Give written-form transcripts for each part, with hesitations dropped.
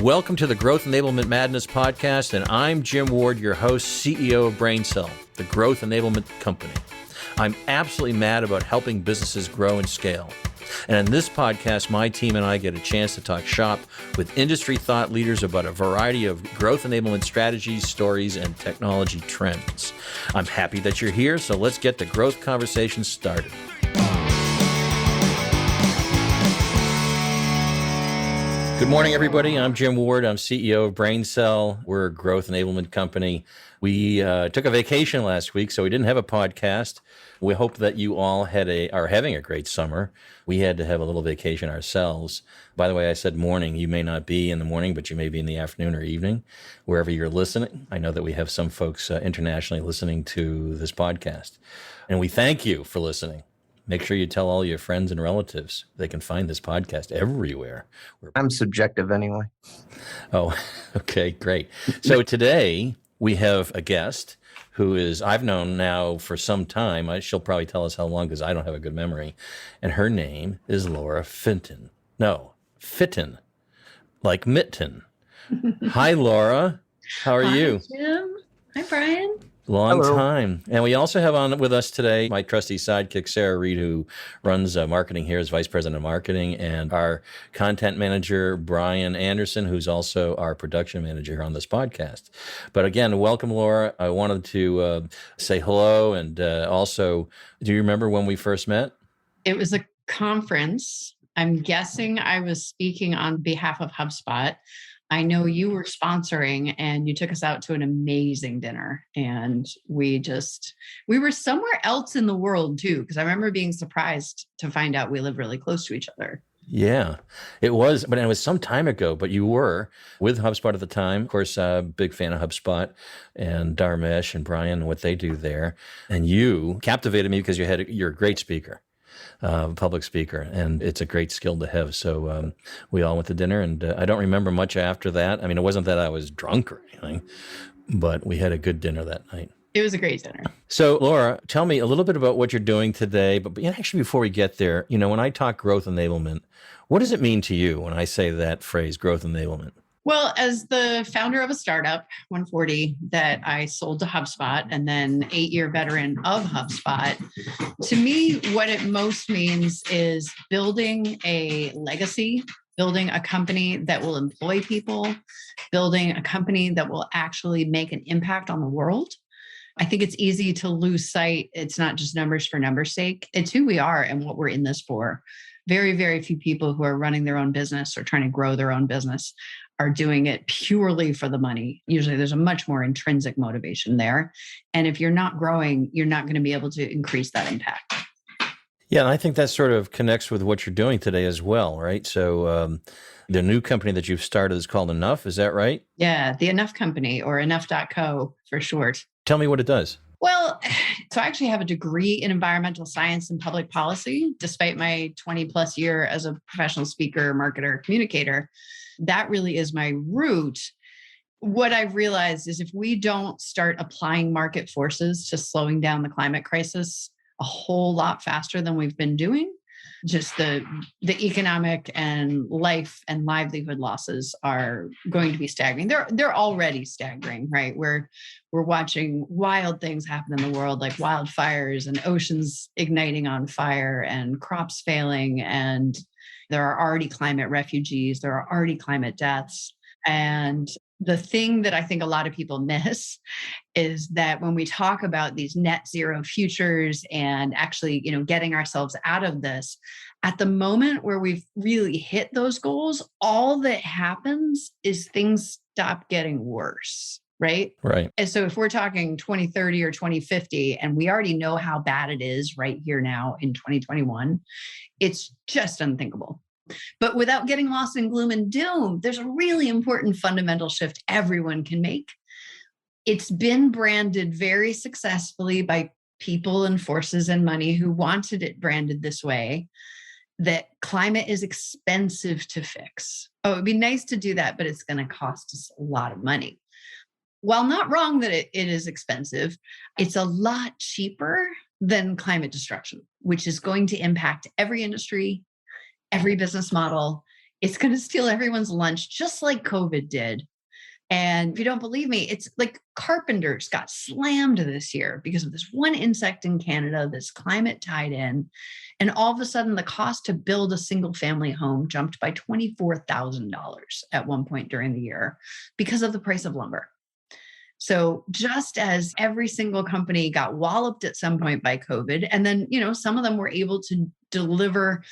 Welcome to the Growth Enablement Madness podcast, and I'm Jim Ward, your host, CEO of BrainCell, the growth enablement company. I'm absolutely mad about helping businesses grow and scale. And in this podcast, my team and I get a chance to talk shop with industry thought leaders about a variety of growth enablement strategies, stories, and technology trends. I'm happy that you're here, so let's get the growth conversation started. Good morning, everybody. I'm Jim Ward. I'm CEO of BrainCell. We're a growth enablement company. We took a vacation last week, so we didn't have a podcast. We hope that you all are having a great summer. We had to have a little vacation ourselves. By the way, I said morning. You may not be in the morning, but you may be in the afternoon or evening, wherever you're listening. I know that we have some folks internationally listening to this podcast, and we thank you for listening. Make sure you tell all your friends and relatives. They can find this podcast everywhere. I'm subjective anyway. Oh, okay, great. So today we have a guest who I've known now for some time. She'll probably tell us how long because I don't have a good memory. And her name is Laura Fitton. No, Fitton, like Mitten. Hi, Laura. How are you? Hi, Jim. Hi, Brian. Long Hello. time. And we also have on with us today my trusty sidekick, Sarah Reed, who runs marketing here as Vice President of Marketing, and our content manager, Brian Anderson, who's also our production manager here on this podcast. But again, welcome, Laura. I wanted to say hello. And also, do you remember when we first met? It was a conference. I'm guessing I was speaking on behalf of HubSpot. I know you were sponsoring and you took us out to an amazing dinner, and we were somewhere else in the world too, because I remember being surprised to find out we live really close to each other. Yeah, it was, but it was some time ago, but you were with HubSpot at the time. Of course, big fan of HubSpot and Dharmesh and Brian and what they do there. And you captivated me because you're a great speaker. Public speaker, and it's a great skill to have. So we all went to dinner, and I don't remember much after that. I mean, it wasn't that I was drunk or anything, but we had a good dinner that night. It was a great dinner. So Laura, tell me a little bit about what you're doing today. But actually, before we get there, when I talk growth enablement, what does it mean to you when I say that phrase, growth enablement? Well, as the founder of a startup, 140, that I sold to HubSpot, and then 8-year veteran of HubSpot, to me, what it most means is building a legacy, building a company that will employ people, building a company that will actually make an impact on the world. I think it's easy to lose sight. It's not just numbers for numbers' sake. It's who we are and what we're in this for. Very, very few people who are running their own business or trying to grow their own business are doing it purely for the money. Usually there's a much more intrinsic motivation there. And if you're not growing, you're not going to be able to increase that impact. Yeah, and I think that sort of connects with what you're doing today as well, right? So the new company that you've started is called Enough, is that right? Yeah, the Enough Company, or Enough.co for short. Tell me what it does. Well, so I actually have a degree in environmental science and public policy, despite my 20 plus year as a professional speaker, marketer, communicator. That really is my root. What I've realized is if we don't start applying market forces to slowing down the climate crisis a whole lot faster than we've been doing, just the economic and life and livelihood losses are going to be staggering. They're already staggering, right? We're watching wild things happen in the world, like wildfires and oceans igniting on fire and crops failing. And there are already climate refugees. There are already climate deaths. And the thing that I think a lot of people miss is that when we talk about these net zero futures and actually, getting ourselves out of this, at the moment where we've really hit those goals, all that happens is things stop getting worse. Right? Right. And so if we're talking 2030 or 2050, and we already know how bad it is right here now in 2021, it's just unthinkable. But without getting lost in gloom and doom, there's a really important fundamental shift everyone can make. It's been branded very successfully by people and forces and money who wanted it branded this way, that climate is expensive to fix. Oh, it'd be nice to do that, but it's going to cost us a lot of money. While not wrong that it is expensive, it's a lot cheaper than climate destruction, which is going to impact every industry, every business model. It's going to steal everyone's lunch, just like COVID did. And if you don't believe me, it's like carpenters got slammed this year because of this one insect in Canada, this climate tied in. And all of a sudden, the cost to build a single family home jumped by $24,000 at one point during the year because of the price of lumber. So just as every single company got walloped at some point by COVID, and then, some of them were able to deliver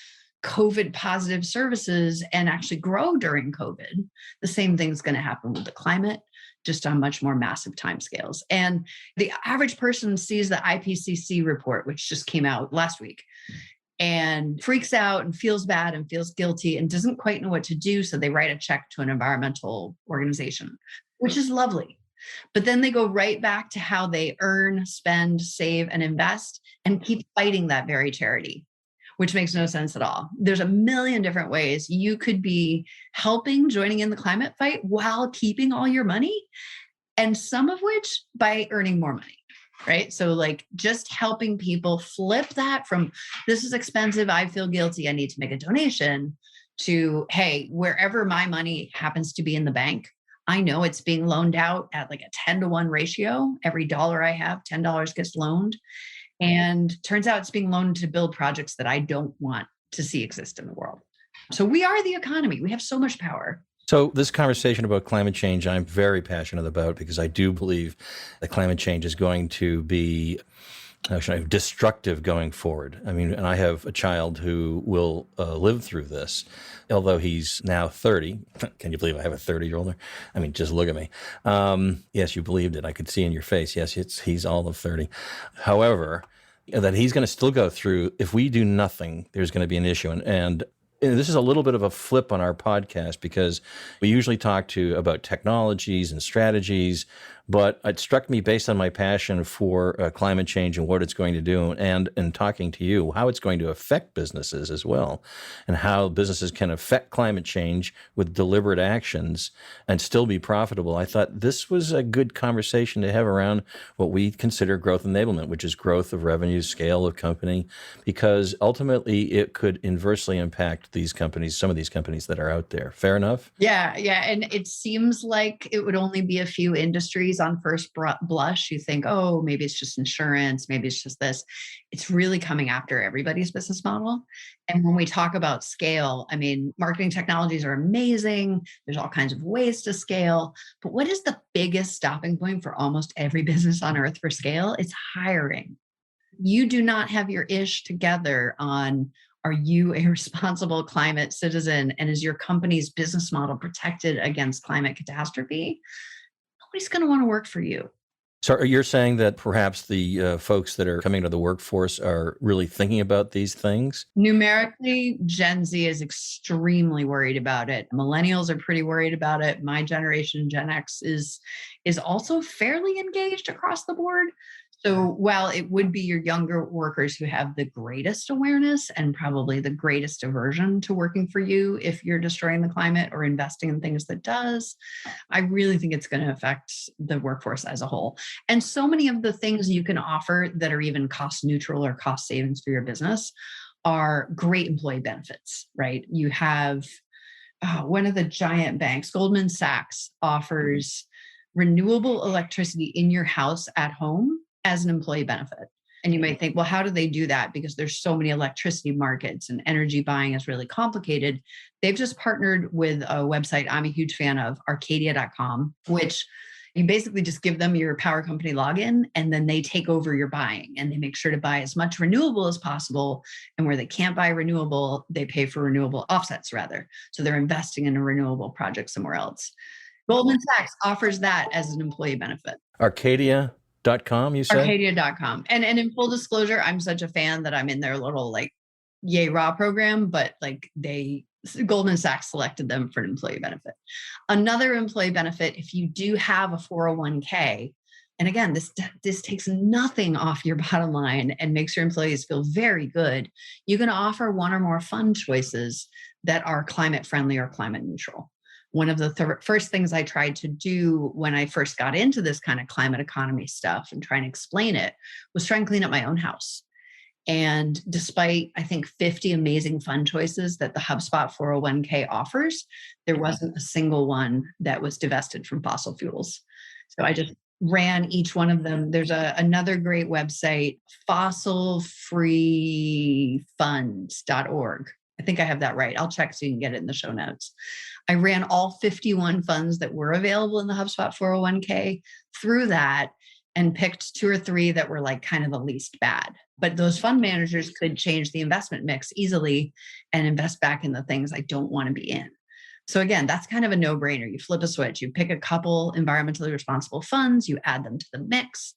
COVID positive services and actually grow during COVID, the same thing's going to happen with the climate, just on much more massive timescales. And the average person sees the IPCC report, which just came out last week, and freaks out and feels bad and feels guilty and doesn't quite know what to do. So they write a check to an environmental organization, which is lovely. But then they go right back to how they earn, spend, save, and invest and keep fighting that very charity, which makes no sense at all. There's a million different ways you could be helping, joining in the climate fight while keeping all your money, and some of which by earning more money, right? So like just helping people flip that from this is expensive, I feel guilty, I need to make a donation, to, hey, wherever my money happens to be in the bank, I know it's being loaned out at like a 10-to-1 ratio. Every dollar I have, $10 gets loaned. And turns out it's being loaned to build projects that I don't want to see exist in the world. So we are the economy. We have so much power. So this conversation about climate change, I'm very passionate about because I do believe that climate change is going to be destructive going forward. I mean, and I have a child who will live through this, although he's now 30. Can you believe I have a 30-year-old? I mean, just look at me. Yes, you believed it. I could see in your face. Yes, he's all of 30. However, that he's going to still go through, if we do nothing, there's going to be an issue. And this is a little bit of a flip on our podcast because we usually talk about technologies and strategies, but it struck me based on my passion for climate change and what it's going to do, and in talking to you, how it's going to affect businesses as well, and how businesses can affect climate change with deliberate actions and still be profitable. I thought this was a good conversation to have around what we consider growth enablement, which is growth of revenue, scale of company, because ultimately it could inversely impact these companies, some of these companies that are out there. Fair enough? Yeah. And it seems like it would only be a few industries on first blush. You think, oh, maybe it's just insurance, maybe it's just this. It's really coming after everybody's business model. And when we talk about scale, I mean, marketing technologies are amazing. There's all kinds of ways to scale. But what is the biggest stopping point for almost every business on earth for scale? It's hiring. You do not have your ish together on, are you a responsible climate citizen? And is your company's business model protected against climate catastrophe? Nobody's going to want to work for you. So you're saying that perhaps the folks that are coming to the workforce are really thinking about these things? Numerically, Gen Z is extremely worried about it. Millennials are pretty worried about it. My generation, Gen X, is also fairly engaged across the board. So while it would be your younger workers who have the greatest awareness and probably the greatest aversion to working for you if you're destroying the climate or investing in things that does, I really think it's going to affect the workforce as a whole. And so many of the things you can offer that are even cost neutral or cost savings for your business are great employee benefits, right? You have one of the giant banks, Goldman Sachs, offers renewable electricity in your house at home as an employee benefit. And you might think, well, how do they do that? Because there's so many electricity markets and energy buying is really complicated. They've just partnered with a website I'm a huge fan of, Arcadia.com, which you basically just give them your power company login and then they take over your buying and they make sure to buy as much renewable as possible. And where they can't buy renewable, they pay for renewable offsets rather. So they're investing in a renewable project somewhere else. Goldman Sachs offers that as an employee benefit. Arcadia.com, you said? Arcadia.com. And in full disclosure, I'm such a fan that I'm in their little like Yay Raw program, but like Goldman Sachs selected them for an employee benefit. Another employee benefit, if you do have a 401k, and again, this takes nothing off your bottom line and makes your employees feel very good, you can offer one or more fund choices that are climate friendly or climate neutral. One of the first things I tried to do when I first got into this kind of climate economy stuff and trying to explain it was try and clean up my own house. And despite, I think, 50 amazing fund choices that the HubSpot 401k offers, there wasn't a single one that was divested from fossil fuels. So I just ran each one of them. There's another great website, fossilfreefunds.org. I think I have that right. I'll check so you can get it in the show notes. I ran all 51 funds that were available in the HubSpot 401k through that and picked 2 or 3 that were like kind of the least bad. But those fund managers could change the investment mix easily and invest back in the things I don't want to be in. So again, that's kind of a no-brainer. You flip a switch, you pick a couple environmentally responsible funds, you add them to the mix.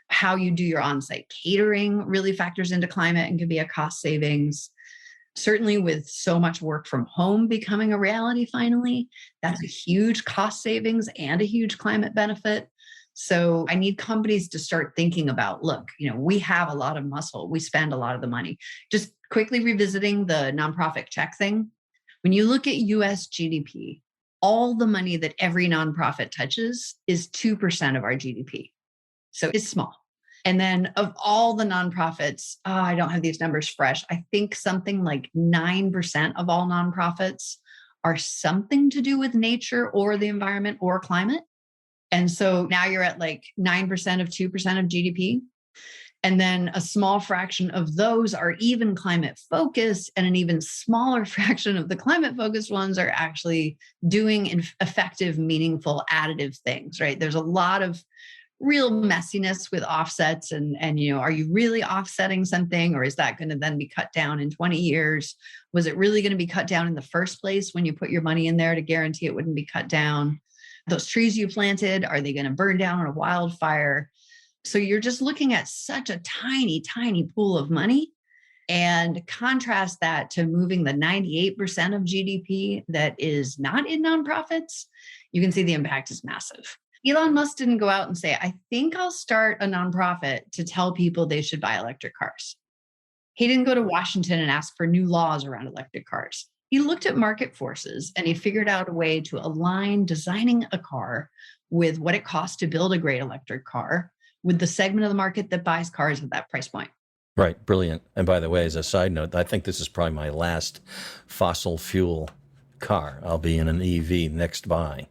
How you do your on-site catering really factors into climate and can be a cost savings. Certainly with so much work from home becoming a reality finally, that's a huge cost savings and a huge climate benefit. So I need companies to start thinking about, look, we have a lot of muscle. We spend a lot of the money. Just quickly revisiting the nonprofit check thing. When you look at US GDP, all the money that every nonprofit touches is 2% of our GDP. So it's small. And then of all the nonprofits, I don't have these numbers fresh. I think something like 9% of all nonprofits are something to do with nature or the environment or climate. And so now you're at like 9% of 2% of GDP. And then a small fraction of those are even climate focused, and an even smaller fraction of the climate focused ones are actually doing effective, meaningful, additive things, right? There's a lot of real messiness with offsets and are you really offsetting something, or is that going to then be cut down in 20 years? Was it really going to be cut down in the first place when you put your money in there to guarantee it wouldn't be cut down? Those trees you planted, are they going to burn down in a wildfire? So you're just looking at such a tiny, tiny pool of money, and contrast that to moving the 98% of GDP that is not in nonprofits. You can see the impact is massive. Elon Musk didn't go out and say, I think I'll start a nonprofit to tell people they should buy electric cars. He didn't go to Washington and ask for new laws around electric cars. He looked at market forces and he figured out a way to align designing a car with what it costs to build a great electric car with the segment of the market that buys cars at that price point. Right. Brilliant. And by the way, as a side note, I think this is probably my last fossil fuel car. I'll be in an EV next buy.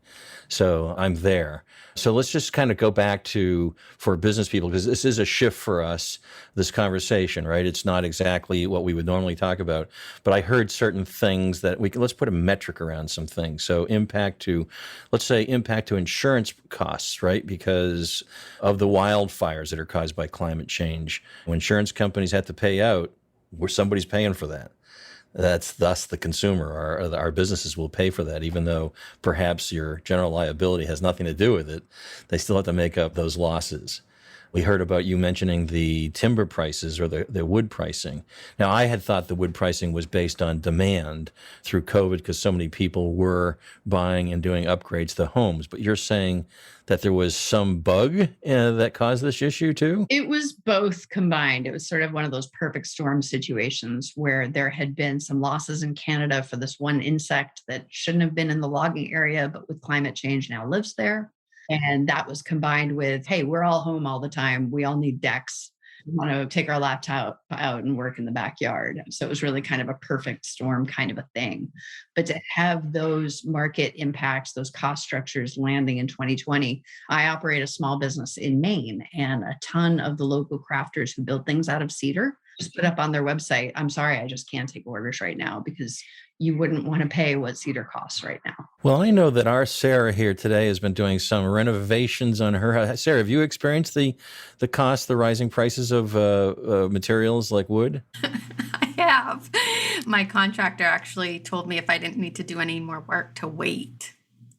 So I'm there. So let's just kind of go back to, for business people, because this is a shift for us, this conversation, right? It's not exactly what we would normally talk about, but I heard certain things that let's put a metric around some things. So let's say impact to insurance costs, right? Because of the wildfires that are caused by climate change. When insurance companies have to pay out, somebody's paying for that. That's thus the consumer. Our businesses will pay for that, even though perhaps your general liability has nothing to do with it. They still have to make up those losses. We heard about you mentioning the timber prices or the wood pricing. Now, I had thought the wood pricing was based on demand through COVID because so many people were buying and doing upgrades to homes. But you're saying that there was some bug that caused this issue too? It was both combined. It was sort of one of those perfect storm situations where there had been some losses in Canada for this one insect that shouldn't have been in the logging area, but with climate change now lives there. And that was combined with, hey, we're all home all the time. We all need decks. We want to take our laptop out and work in the backyard. So it was really kind of a perfect storm kind of a thing. But to have those market impacts, those cost structures landing in 2020, I operate a small business in Maine, and a ton of the local crafters who build things out of cedar just put up on their website, I'm sorry, I just can't take orders right now because you wouldn't want to pay what cedar costs right now. Well, I know that our Sarah here today has been doing some renovations on her house. Sarah, have you experienced the rising prices of materials like wood? I have. My contractor actually told me if I didn't need to do any more work to wait,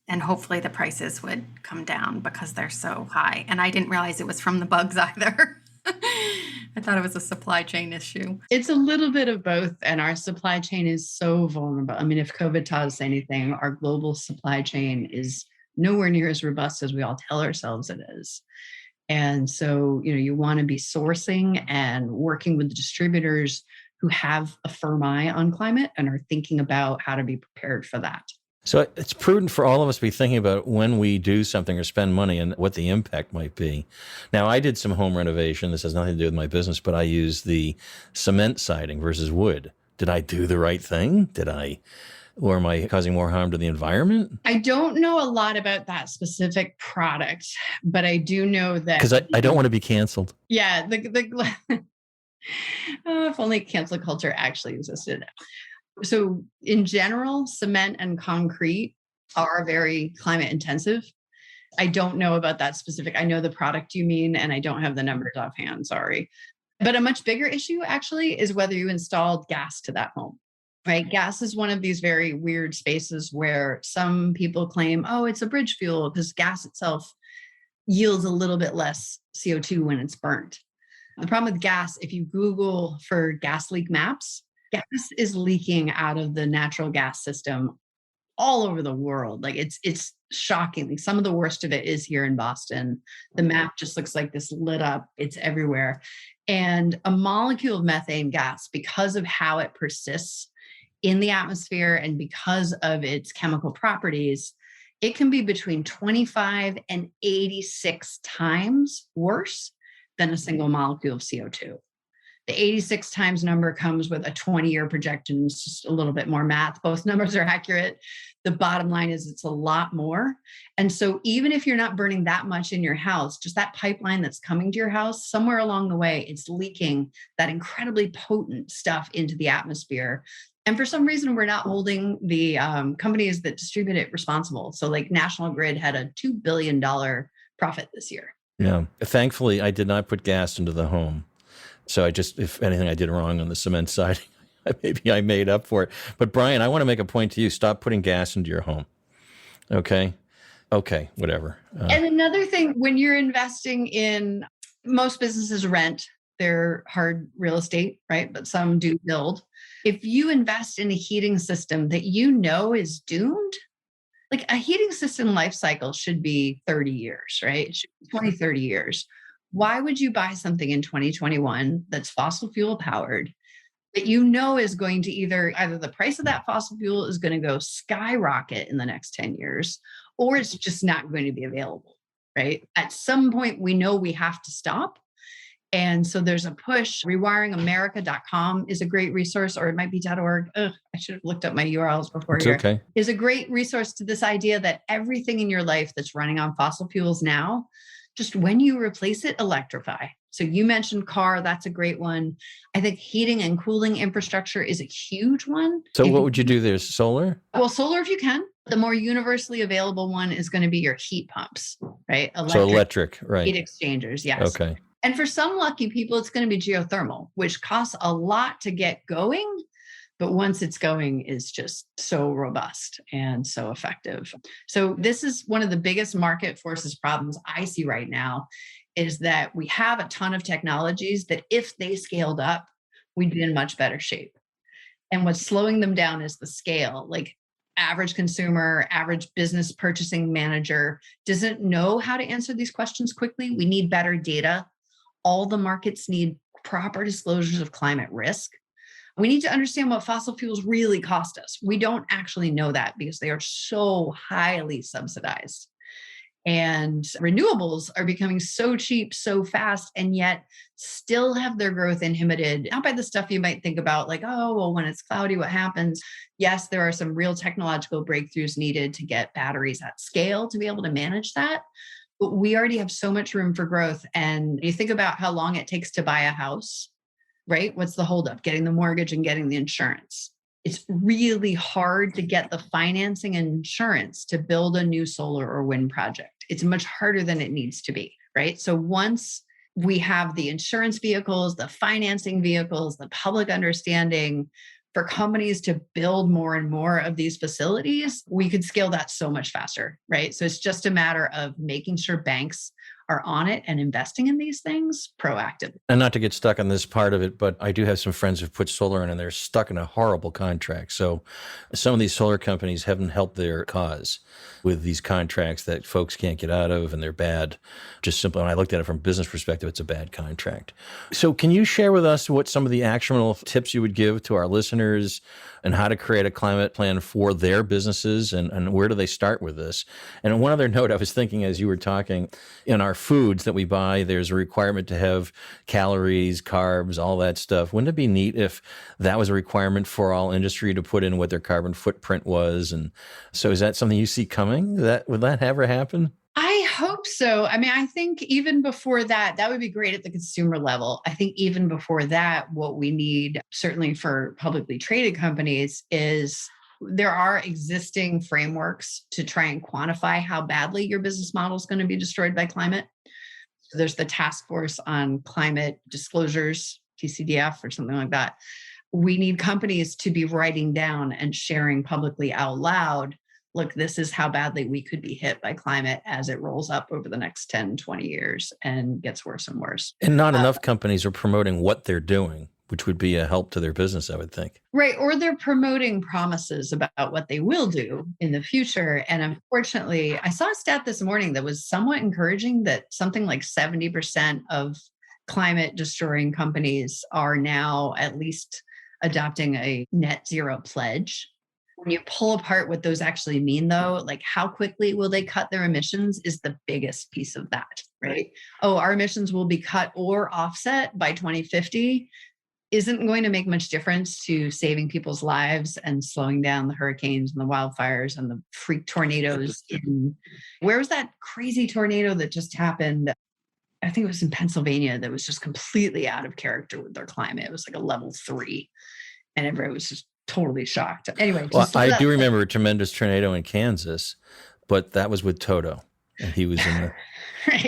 and hopefully the prices would come down because they're so high. And I didn't realize it was from the bugs either. I thought it was a supply chain issue. It's a little bit of both. And our supply chain is so vulnerable. I mean, if COVID taught us anything, our global supply chain is nowhere near as robust as we all tell ourselves it is. And so, you want to be sourcing and working with distributors who have a firm eye on climate and are thinking about how to be prepared for that. So it's prudent for all of us to be thinking about when we do something or spend money and what the impact might be. Now, I did some home renovation. This has nothing to do with my business, but I used the cement siding versus wood. Did I do the right thing? Or am I causing more harm to the environment? I don't know a lot about that specific product, but I do know that Because I don't want to be canceled. yeah, if only cancel culture actually existed. So in general, cement and concrete are very climate intensive. I don't know about that specific. I know the product you mean, and I don't have the numbers offhand, sorry. But a much bigger issue actually is whether you installed gas to that home, right? Gas is one of these very weird spaces where some people claim, oh, it's a bridge fuel because gas itself yields a little bit less CO2 when it's burnt. The problem with gas, if you Google for gas leak maps, gas is leaking out of the natural gas system all over the world. Like it's shocking. Like some of the worst of it is here in Boston. The map just looks like this lit up. It's everywhere. And a molecule of methane gas, because of how it persists in the atmosphere and because of its chemical properties, it can be between 25 and 86 times worse than a single molecule of CO2. The 86 times number comes with a 20-year projection. It's just a little bit more math. Both numbers are accurate. The bottom line is it's a lot more. And so even if you're not burning that much in your house, just that pipeline that's coming to your house, somewhere along the way, it's leaking that incredibly potent stuff into the atmosphere. And for some reason, we're not holding the companies that distribute it responsible. So like National Grid had a $2 billion profit this year. Yeah. Thankfully, I did not put gas into the home. So if anything I did wrong on the cement siding, maybe I made up for it. But Brian, I want to make a point to you. Stop putting gas into your home. Okay, whatever. And another thing, when you're investing in, most businesses rent, they're hard real estate, right? But some do build. If you invest in a heating system that you know is doomed, like a heating system life cycle should be 30 years, right? It should be 20, 30 years. Why would you buy something in 2021 that's fossil fuel powered that you know is going to either the price of that fossil fuel is going to go skyrocket in the next 10 years, or it's just not going to be available, right? At some point, we know we have to stop. And so there's a push. Rewiringamerica.com is a great resource, or it might be .org. I should have looked up my URLs before. It's here. okay. Is a great resource to this idea that everything in your life that's running on fossil fuels now, just when you replace it, electrify. So you mentioned car, that's a great one. I think heating and cooling infrastructure is a huge one. So what would you do there? Solar? Well, solar if you can. The more universally available one is going to be your heat pumps, right? So electric, right. Heat exchangers, yes. Okay. And for some lucky people, it's going to be geothermal, which costs a lot to get going. But once it's going, is just so robust and so effective. So this is one of the biggest market forces problems I see right now, is that we have a ton of technologies that if they scaled up, we'd be in much better shape. And what's slowing them down is the scale. Like average consumer, average business purchasing manager doesn't know how to answer these questions quickly. We need better data. All the markets need proper disclosures of climate risk. We need to understand what fossil fuels really cost us. We don't actually know that because they are so highly subsidized. And renewables are becoming so cheap, so fast, and yet still have their growth inhibited, not by the stuff you might think about, like, oh, well, when it's cloudy, what happens? Yes, there are some real technological breakthroughs needed to get batteries at scale to be able to manage that. But we already have so much room for growth. And you think about how long it takes to buy a house, right? What's the holdup? Getting the mortgage and getting the insurance. It's really hard to get the financing and insurance to build a new solar or wind project. It's much harder than it needs to be, right? So once we have the insurance vehicles, the financing vehicles, the public understanding for companies to build more and more of these facilities, we could scale that so much faster, right? So it's just a matter of making sure banks are on it and investing in these things proactively. And not to get stuck on this part of it, but I do have some friends who've put solar in and they're stuck in a horrible contract. So some of these solar companies haven't helped their cause with these contracts that folks can't get out of and they're bad. Just simply, when I looked at it from a business perspective, it's a bad contract. So can you share with us what some of the actionable tips you would give to our listeners and how to create a climate plan for their businesses and where do they start with this? And one other note I was thinking as you were talking, in our foods that we buy, there's a requirement to have calories, carbs, all that stuff. Wouldn't it be neat if that was a requirement for all industry to put in what their carbon footprint was? And so is that something you see coming? Would that ever happen? I hope so. I mean, I think even before that would be great at the consumer level. I think even before that, what we need, certainly for publicly traded companies, is there are existing frameworks to try and quantify how badly your business model is going to be destroyed by climate. So there's the Task Force on Climate Disclosures, TCDF, or something like that. We need companies to be writing down and sharing publicly out loud, look, this is how badly we could be hit by climate as it rolls up over the next 10, 20 years and gets worse and worse. And not enough companies are promoting what they're doing, which would be a help to their business, I would think. Right. Or they're promoting promises about what they will do in the future. And unfortunately, I saw a stat this morning that was somewhat encouraging that something like 70% of climate destroying companies are now at least adopting a net zero pledge. When you pull apart what those actually mean, though, like how quickly will they cut their emissions is the biggest piece of that, right? Oh, our emissions will be cut or offset by 2050 isn't going to make much difference to saving people's lives and slowing down the hurricanes and the wildfires and the freak tornadoes. Where was that crazy tornado that just happened? I think it was in Pennsylvania that was just completely out of character with their climate. It was like a level 3 and everybody was just totally shocked. Anyway. Well, I do remember a tremendous tornado in Kansas, but that was with Toto. And he was in the,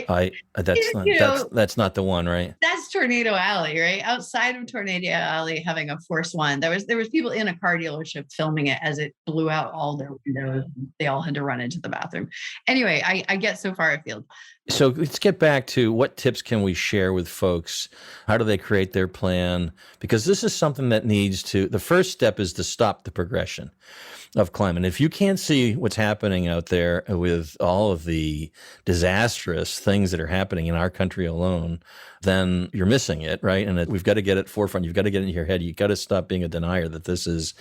right. That's not the one, right? That's Tornado Alley, right? Outside of Tornado Alley having a force one, there was people in a car dealership filming it as it blew out all their windows. They all had to run into the bathroom. Anyway, I get so far afield. So let's get back to what tips can we share with folks? How do they create their plan? Because this is something that the first step is to stop the progression of climate. If you can't see what's happening out there with all of the disastrous things that are happening in our country alone, then you're missing it, right? And we've got to get it forefront. You've got to get it in your head. You've got to stop being a denier that this is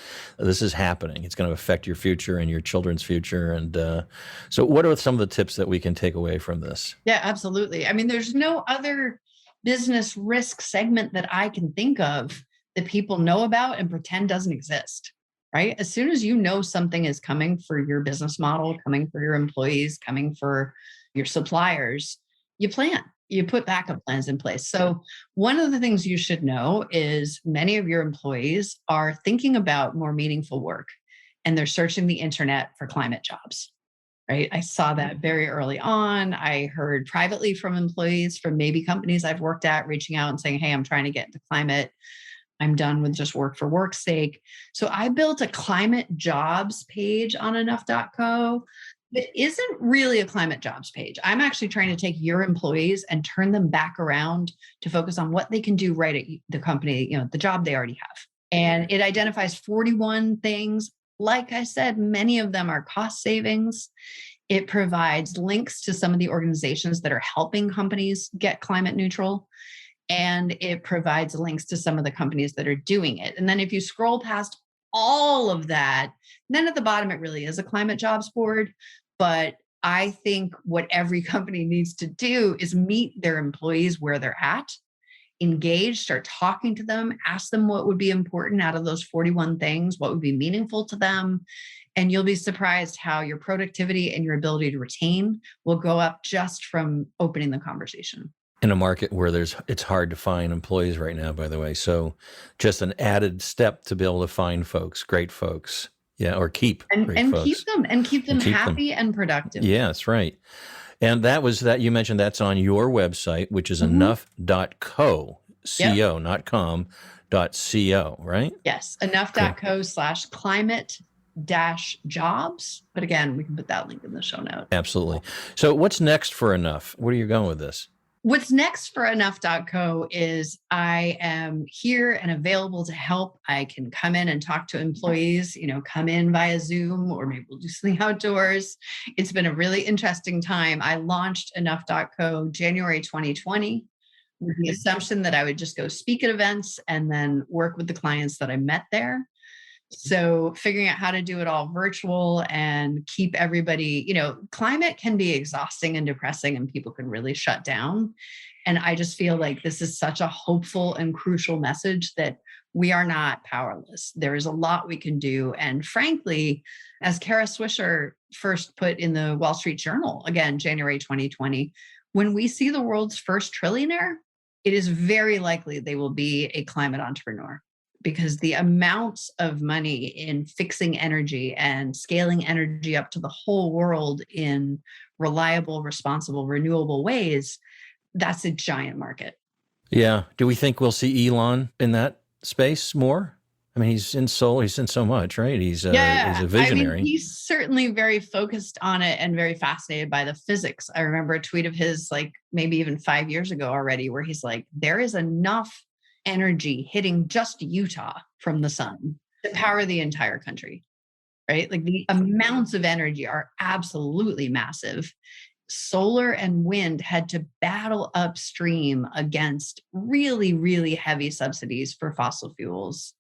happening. It's going to affect your future and your children's future. And so what are some of the tips that we can take away from this? Yeah, absolutely. I mean, there's no other business risk segment that I can think of that people know about and pretend doesn't exist. Right? As soon as you know something is coming for your business model, coming for your employees, coming for your suppliers, you plan, you put backup plans in place. So one of the things you should know is many of your employees are thinking about more meaningful work and they're searching the internet for climate jobs, right? I saw that very early on. I heard privately from employees from maybe companies I've worked at reaching out and saying, hey, I'm trying to get into climate. I'm done with just work for work's sake. So I built a climate jobs page on enough.co that isn't really a climate jobs page. I'm actually trying to take your employees and turn them back around to focus on what they can do right at the company, the job they already have. And it identifies 41 things. Like I said, many of them are cost savings. It provides links to some of the organizations that are helping companies get climate neutral. And it provides links to some of the companies that are doing it. And then if you scroll past all of that, then at the bottom, it really is a climate jobs board. But I think what every company needs to do is meet their employees where they're at, engage, start talking to them, ask them what would be important out of those 41 things, what would be meaningful to them. And you'll be surprised how your productivity and your ability to retain will go up just from opening the conversation. In a market where it's hard to find employees right now, by the way. So just an added step to be able to find great folks. Yeah. Or keep great folks. Keep them happy and productive. Yeah, that's right. And that you mentioned that's on your website, which is enough.co, C-O, not com, .co, right? Yes. Enough.co/climate enough-jobs. But again, we can put that link in the show note. Absolutely. So what's next for Enough? Where are you going with this? What's next for enough.co is I am here and available to help. I can come in and talk to employees, come in via Zoom, or maybe we'll do something outdoors. It's been a really interesting time. I launched enough.co January 2020 with the assumption that I would just go speak at events and then work with the clients that I met there. So figuring out how to do it all virtual and keep everybody, climate can be exhausting and depressing and people can really shut down. And I just feel like this is such a hopeful and crucial message that we are not powerless. There is a lot we can do. And frankly, as Kara Swisher first put in the Wall Street Journal, again, January 2020, when we see the world's first trillionaire, it is very likely they will be a climate entrepreneur. Because the amounts of money in fixing energy and scaling energy up to the whole world in reliable, responsible, renewable ways, that's a giant market. Yeah. Do we think we'll see Elon in that space more? I mean, he's in solar, he's in so much, right? He's a visionary. He's certainly very focused on it and very fascinated by the physics. I remember a tweet of his, like maybe even 5 years ago already, where he's like, there is enough energy hitting just Utah from the sun to power the entire country, right? Like the amounts of energy are absolutely massive. Solar and wind had to battle upstream against really, really heavy subsidies for fossil fuels.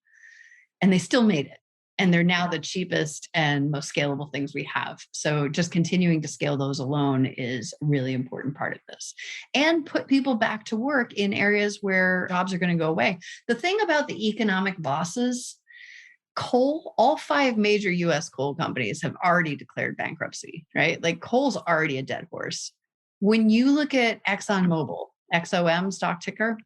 And they still made it. And they're now the cheapest and most scalable things we have. So just continuing to scale those alone is a really important part of this. And put people back to work in areas where jobs are going to go away. The thing about the economic losses, coal, all 5 major US coal companies have already declared bankruptcy, right? Like coal's already a dead horse. When you look at ExxonMobil, XOM stock ticker,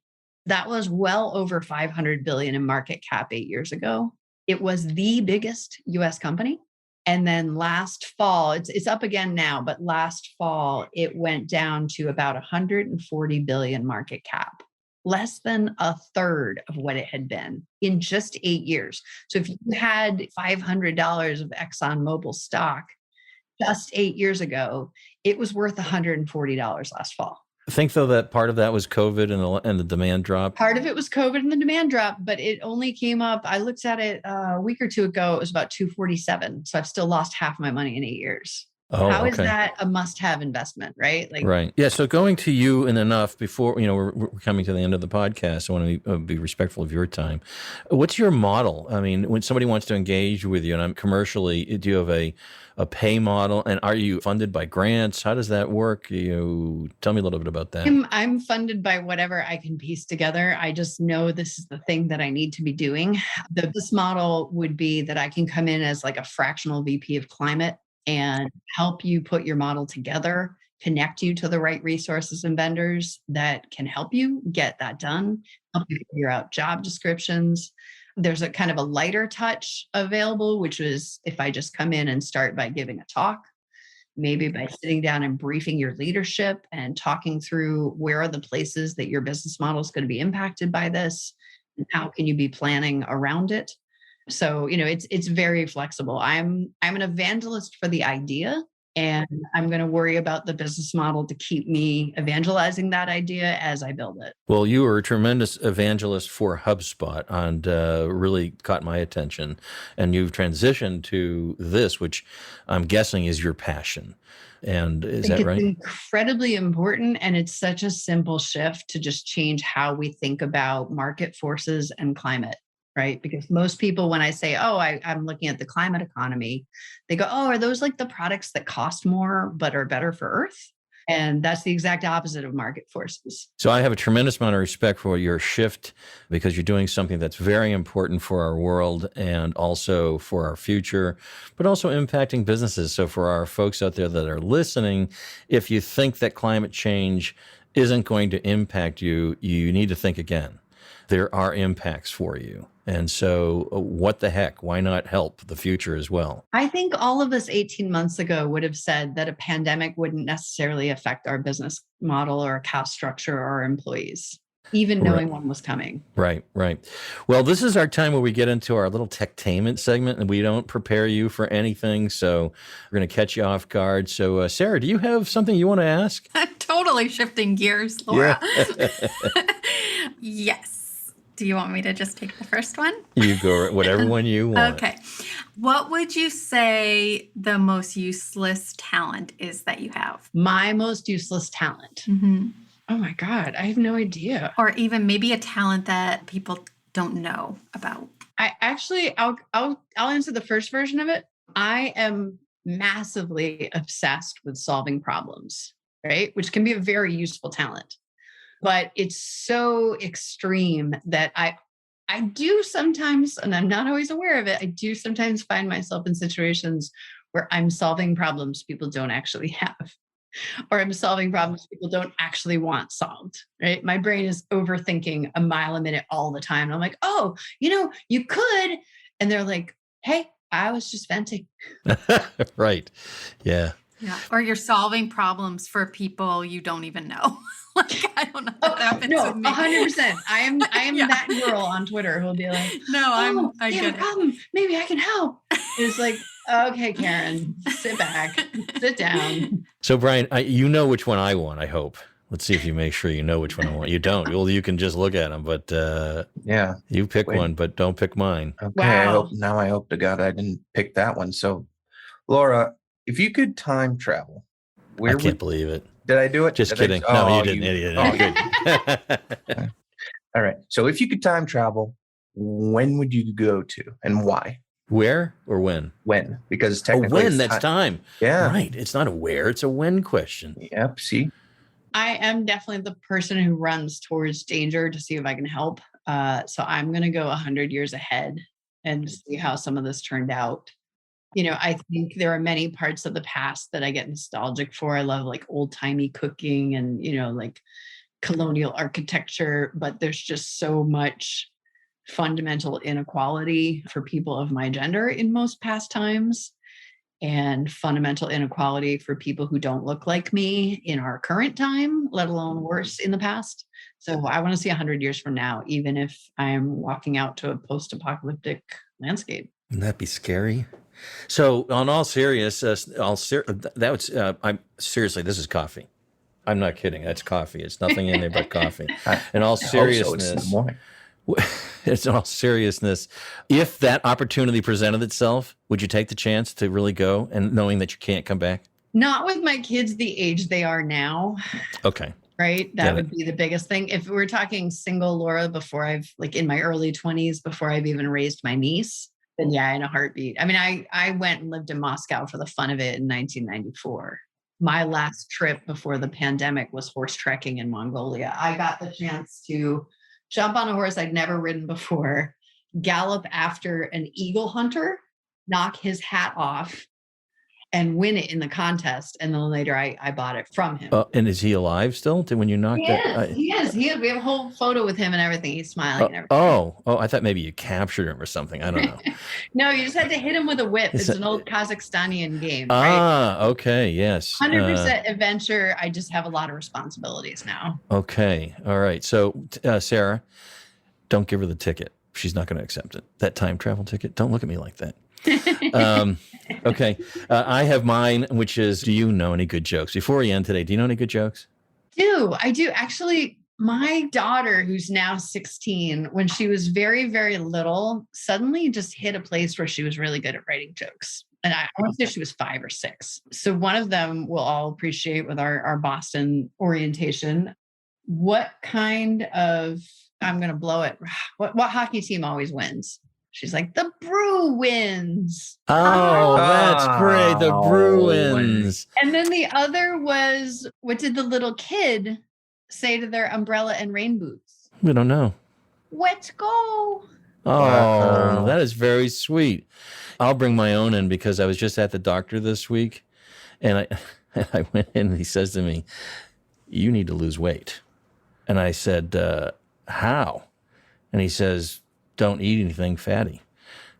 that was well over 500 billion in market cap 8 years ago. It was the biggest US company. And then last fall, it's up again now, but last fall, it went down to about 140 billion market cap, less than a third of what it had been in just 8 years. So if you had $500 of ExxonMobil stock just 8 years ago, it was worth $140 last fall. I think, though, that part of that was COVID and the demand drop. Part of it was COVID and the demand drop, but it only came up, I looked at it a week or two ago, it was about 247. So I've still lost half my money in 8 years. Oh, How is okay. that a must-have investment, right? Right. Yeah. So going to you and Enough before, we're coming to the end of the podcast. I want to be respectful of your time. What's your model? I mean, when somebody wants to engage with you, and I'm commercially, do you have a pay model, and are you funded by grants? How does that work? Tell me a little bit about that. I'm funded by whatever I can piece together. I just know this is the thing that I need to be doing. This model would be that I can come in as like a fractional VP of climate and help you put your model together, connect you to the right resources and vendors that can help you get that done, help you figure out job descriptions. There's a kind of a lighter touch available, which is if I just come in and start by giving a talk, maybe by sitting down and briefing your leadership and talking through where are the places that your business model is going to be impacted by this, and how can you be planning around it. So, it's very flexible. I'm an evangelist for the idea, and I'm going to worry about the business model to keep me evangelizing that idea as I build it. Well, you were a tremendous evangelist for HubSpot and really caught my attention. And you've transitioned to this, which I'm guessing is your passion. And is that right? It's incredibly important. And it's such a simple shift to just change how we think about market forces and climate. Right? Because most people, when I say, I'm looking at the climate economy, they go, are those like the products that cost more, but are better for Earth? And that's the exact opposite of market forces. So I have a tremendous amount of respect for your shift, because you're doing something that's very important for our world and also for our future, but also impacting businesses. So for our folks out there that are listening, if you think that climate change isn't going to impact you, you need to think again. There are impacts for you. And so what the heck? Why not help the future as well? I think all of us 18 months ago would have said that a pandemic wouldn't necessarily affect our business model or cost structure or our employees. even knowing one was coming. Right, right. Well, this is our time where we get into our little techtainment segment, and we don't prepare you for anything, so we're going to catch you off guard. So, Sarah, do you have something you want to ask? I'm totally shifting gears, Laura. Yes. Do you want me to just take the first one? You go whatever one you want. Okay. What would you say the most useless talent is that you have? My most useless talent. Mm-hmm. Oh my God, I have no idea. Or even maybe a talent that people don't know about. I'll answer the first version of it. I am massively obsessed with solving problems, right? Which can be a very useful talent. But it's so extreme that I do sometimes, and I'm not always aware of it, I do sometimes find myself in situations where I'm solving problems people don't actually have, or I'm solving problems people don't actually want solved, right? My brain is overthinking a mile a minute all the time. And I'm like, oh, you could. And they're like, hey, I was just venting. Right. Yeah. Yeah. Or you're solving problems for people you don't even know. Like, I don't know what happens No, with me. 100%. I am Yeah. that girl on Twitter who'll be like, No, I you get have a it. problem. Maybe I can help. It's like, okay, Karen, sit back, sit down. So, Brian, you know which one I want, I hope. Let's see if you make sure you know which one I want. You don't. Well, you can just look at them, but Yeah. you pick Wait. one, but don't pick mine. Okay. Wow. I hope to God I didn't pick that one. So, Laura, if you could time travel, I can't believe it. did I do it? Just Did kidding. I, No, you didn't, idiot. oh, Good. all right. So, if you could time travel, when would you go to and why? Where or when? When? Because Oh, technically, when? it's That's time. Yeah. Right. It's not a where, it's a when question. Yep. See. I am definitely the person who runs towards danger to see if I can help. So I'm going to go 100 years ahead and see how some of this turned out. I think there are many parts of the past that I get nostalgic for. I love like old timey cooking and, like colonial architecture, but there's just so much fundamental inequality for people of my gender in most pastimes, and fundamental inequality for people who don't look like me in our current time, let alone worse in the past. So I want to see 100 years from now, even if I'm walking out to a post-apocalyptic landscape. Wouldn't that be scary? So, on all seriousness, I'm seriously, this is coffee. I'm not kidding. That's coffee. It's nothing in there but coffee. In all I hope so. It's in the seriousness, morning. it's in all seriousness. If that opportunity presented itself, would you take the chance to really go, and knowing that you can't come back? Not with my kids the age they are now, Okay. right? Get That it. would be the biggest thing. If we're talking single Laura before I've in my early 20s, before I've even raised my niece, then yeah, in a heartbeat. I mean, I went and lived in Moscow for the fun of it in 1994. My last trip before the pandemic was horse trekking in Mongolia. I got the chance to jump on a horse I'd never ridden before, gallop after an eagle hunter, knock his hat off, and win it in the contest. And then later I bought it from him. And is he alive still? When you knocked that? He is. We have a whole photo with him and everything. He's smiling and everything. Oh, I thought maybe you captured him or something. I don't know. No, you just had to hit him with a whip. Is It's that- an old Kazakhstanian game, right? Ah, okay, yes. 100% adventure. I just have a lot of responsibilities now. Okay, all right. So, Sarah, don't give her the ticket. She's not going to accept it. That time travel ticket. Don't look at me like that. Okay. I have mine, which is, do you know any good jokes? Before we end today, do you know any good jokes? I do. Actually, my daughter, who's now 16, when she was very, very little, suddenly just hit a place where she was really good at writing jokes. And I want to say she was 5 or 6. So one of them we'll all appreciate with our Boston orientation. What kind of, I'm going to blow it. What hockey team always wins? She's like, the Bruins. Oh, that's great. The Oh, Bruins. And then the other was, what did the little kid say to their umbrella and rain boots? We don't know. Let's go. Oh, Wow. that is very sweet. I'll bring my own in because I was just at the doctor this week, and I went in and he says to me, "You need to lose weight." And I said, "How?" And he says, "Don't eat anything fatty."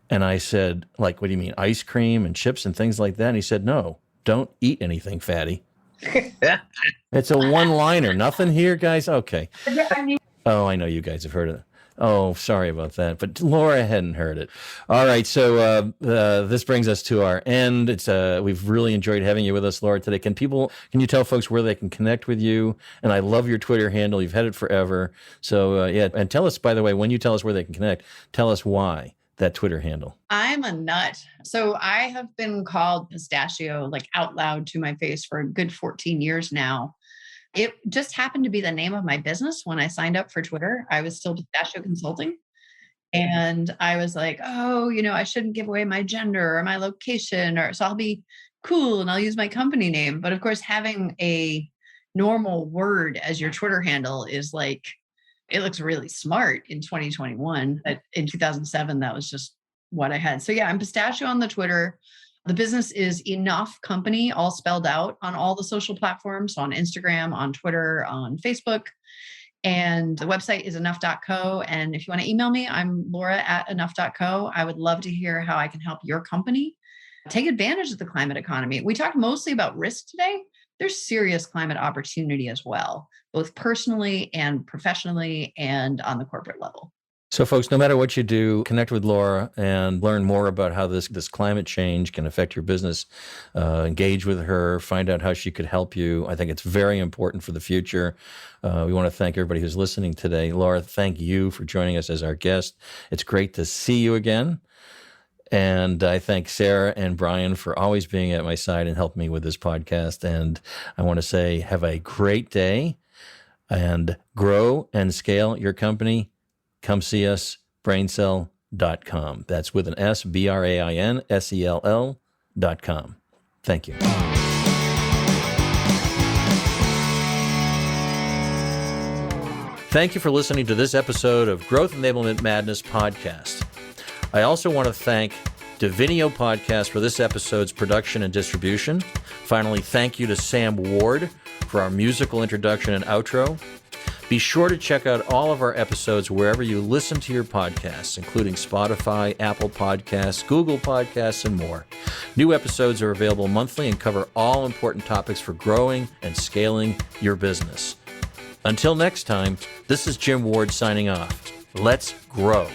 And I said, "Like, what do you mean, ice cream and chips and things like that?" And he said, "No, don't eat anything fatty." It's a one-liner. Nothing here, guys. Okay. Oh, I know you guys have heard it. Oh, sorry about that. But Laura hadn't heard it. All right. So this brings us to our end. We've really enjoyed having you with us, Laura, today. Can you tell folks where they can connect with you? And I love your Twitter handle. You've had it forever. So yeah. And tell us, by the way, when you tell us where they can connect, tell us why that Twitter handle. I'm a nut. So I have been called pistachio like out loud to my face for a good 14 years now. It just happened to be the name of my business when I signed up for Twitter. I was still Pistachio Consulting. And I was like, oh, I shouldn't give away my gender or my location, so I'll be cool and I'll use my company name. But of course, having a normal word as your Twitter handle is like, it looks really smart in 2021. But in 2007, that was just what I had. So yeah, I'm Pistachio on the Twitter. The business is Enough Company, all spelled out on all the social platforms, on Instagram, on Twitter, on Facebook. And the website is enough.co. And if you want to email me, I'm Laura@enough.co. I would love to hear how I can help your company take advantage of the climate economy. We talked mostly about risk today. There's serious climate opportunity as well, both personally and professionally and on the corporate level. So folks, no matter what you do, connect with Laura and learn more about how this climate change can affect your business. Engage with her, find out how she could help you. I think it's very important for the future. We want to thank everybody who's listening today. Laura, thank you for joining us as our guest. It's great to see you again. And I thank Sarah and Brian for always being at my side and helping me with this podcast. And I want to say, have a great day and grow and scale your company. Come see us, brainsell.com. That's with an S, BRAINSELL.com. Thank you. Thank you for listening to this episode of Growth Enablement Madness Podcast. I also want to thank Divinio Podcast for this episode's production and distribution. Finally, thank you to Sam Ward for our musical introduction and outro. Be sure to check out all of our episodes wherever you listen to your podcasts, including Spotify, Apple Podcasts, Google Podcasts, and more. New episodes are available monthly and cover all important topics for growing and scaling your business. Until next time, this is Jim Ward signing off. Let's grow.